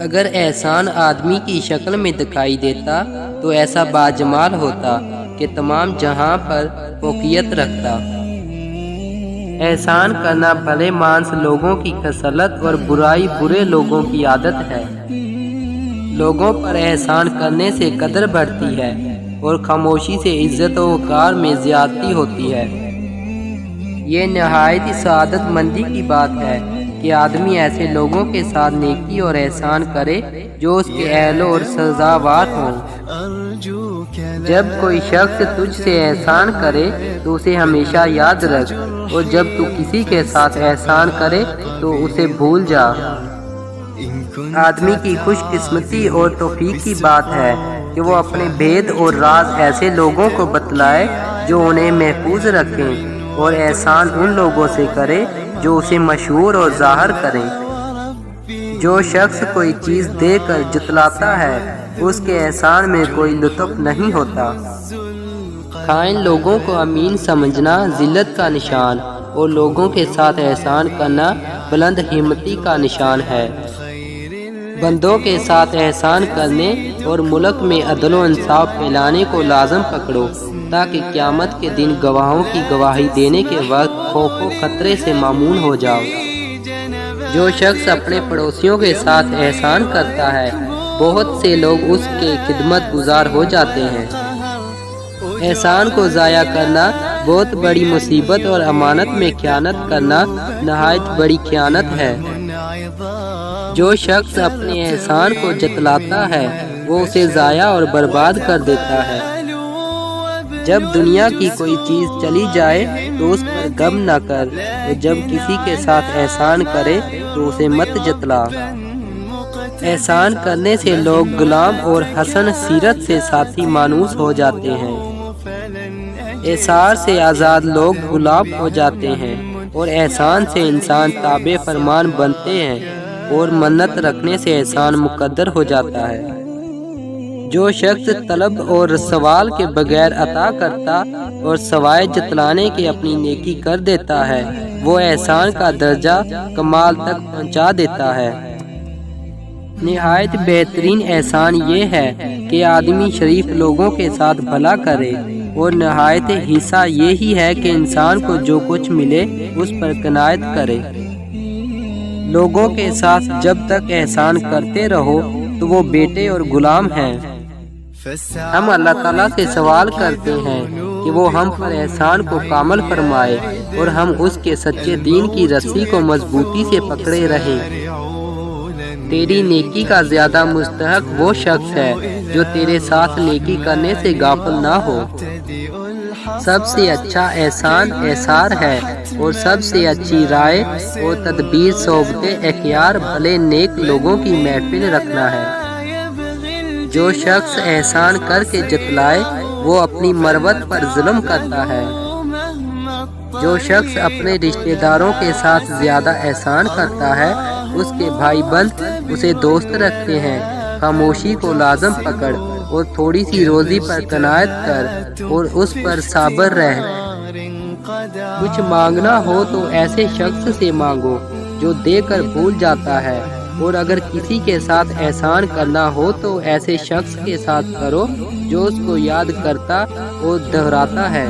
اگر احسان آدمی کی شکل میں دکھائی دیتا تو ایسا باجمال ہوتا کہ تمام جہاں پر فوقیت رکھتا۔ احسان کرنا بھلے مانس لوگوں کی خصلت اور برائی برے لوگوں کی عادت ہے۔ لوگوں پر احسان کرنے سے قدر بڑھتی ہے اور خاموشی سے عزت و وقار میں زیادتی ہوتی ہے۔ یہ نہایت ہی سعادت مندی کی بات ہے کہ آدمی ایسے لوگوں کے ساتھ نیکی اور احسان کرے جو اس کے اہل اور سزاوار ہوں۔ جب کوئی شخص تجھ سے احسان کرے تو اسے ہمیشہ یاد رکھ، اور جب تو کسی کے ساتھ احسان کرے تو اسے بھول جا۔ آدمی کی خوش قسمتی اور توفیق کی بات ہے کہ وہ اپنے بھید اور راز ایسے لوگوں کو بتلائے جو انہیں محفوظ رکھیں، اور احسان ان لوگوں سے کرے جو اسے مشہور اور ظاہر کریں۔ جو شخص کوئی چیز دے کر جتلاتا ہے اس کے احسان میں کوئی لطف نہیں ہوتا۔ خائن لوگوں کو امین سمجھنا ذلت کا نشان، اور لوگوں کے ساتھ احسان کرنا بلند ہمتی کا نشان ہے۔ بندوں کے ساتھ احسان کرنے اور ملک میں عدل و انصاف پھیلانے کو لازم پکڑو تاکہ قیامت کے دن گواہوں کی گواہی دینے کے وقت خوف و خطرے سے مامون ہو جاؤ۔ جو شخص اپنے پڑوسیوں کے ساتھ احسان کرتا ہے بہت سے لوگ اس کے خدمت گزار ہو جاتے ہیں۔ احسان کو ضائع کرنا بہت بڑی مصیبت اور امانت میں خیانت کرنا نہایت بڑی خیانت ہے۔ جو شخص اپنے احسان کو جتلاتا ہے وہ اسے ضائع اور برباد کر دیتا ہے۔ جب دنیا کی کوئی چیز چلی جائے تو اس پر غم نہ کر، اور جب کسی کے ساتھ احسان کرے تو اسے مت جتلا۔ احسان کرنے سے لوگ غلام اور حسن سیرت سے ساتھی مانوس ہو جاتے ہیں۔ احسان سے آزاد لوگ غلام ہو جاتے ہیں، اور احسان سے انسان تابع فرمان بنتے ہیں، اور منت رکھنے سے احسان مقدر ہو جاتا ہے۔ جو شخص طلب اور سوال کے بغیر عطا کرتا اور سوائے جتلانے کے اپنی نیکی کر دیتا ہے وہ احسان کا درجہ کمال تک پہنچا دیتا ہے۔ نہایت بہترین احسان یہ ہے کہ آدمی شریف لوگوں کے ساتھ بھلا کرے، اور نہایت حصہ یہی ہے کہ انسان کو جو کچھ ملے اس پر قناعت کرے۔ لوگوں کے ساتھ جب تک احسان کرتے رہو تو وہ بیٹے اور غلام ہیں۔ ہم اللہ تعالیٰ سے سوال کرتے ہیں کہ وہ ہم پر احسان کو کامل فرمائے اور ہم اس کے سچے دین کی رسی کو مضبوطی سے پکڑے رہیں۔ تیری نیکی کا زیادہ مستحق وہ شخص ہے جو تیرے ساتھ نیکی کرنے سے غافل نہ ہو۔ سب سے اچھا احسان احسار ہے، اور سب سے اچھی رائے اور تدبیر صحبت اخیار بھلے نیک لوگوں کی محفل رکھنا ہے۔ جو شخص احسان کر کے جتلائے وہ اپنی مروت پر ظلم کرتا ہے۔ جو شخص اپنے رشتہ داروں کے ساتھ زیادہ احسان کرتا ہے اس کے بھائی بند اسے دوست رکھتے ہیں۔ خاموشی کو لازم پکڑ اور تھوڑی سی روزی پر قناعت کر اور اس پر صابر رہ۔ کچھ مانگنا ہو تو ایسے شخص سے مانگو جو دے کر بھول جاتا ہے، اور اگر کسی کے ساتھ احسان کرنا ہو تو ایسے شخص کے ساتھ کرو جو اس کو یاد کرتا اور دہراتا ہے۔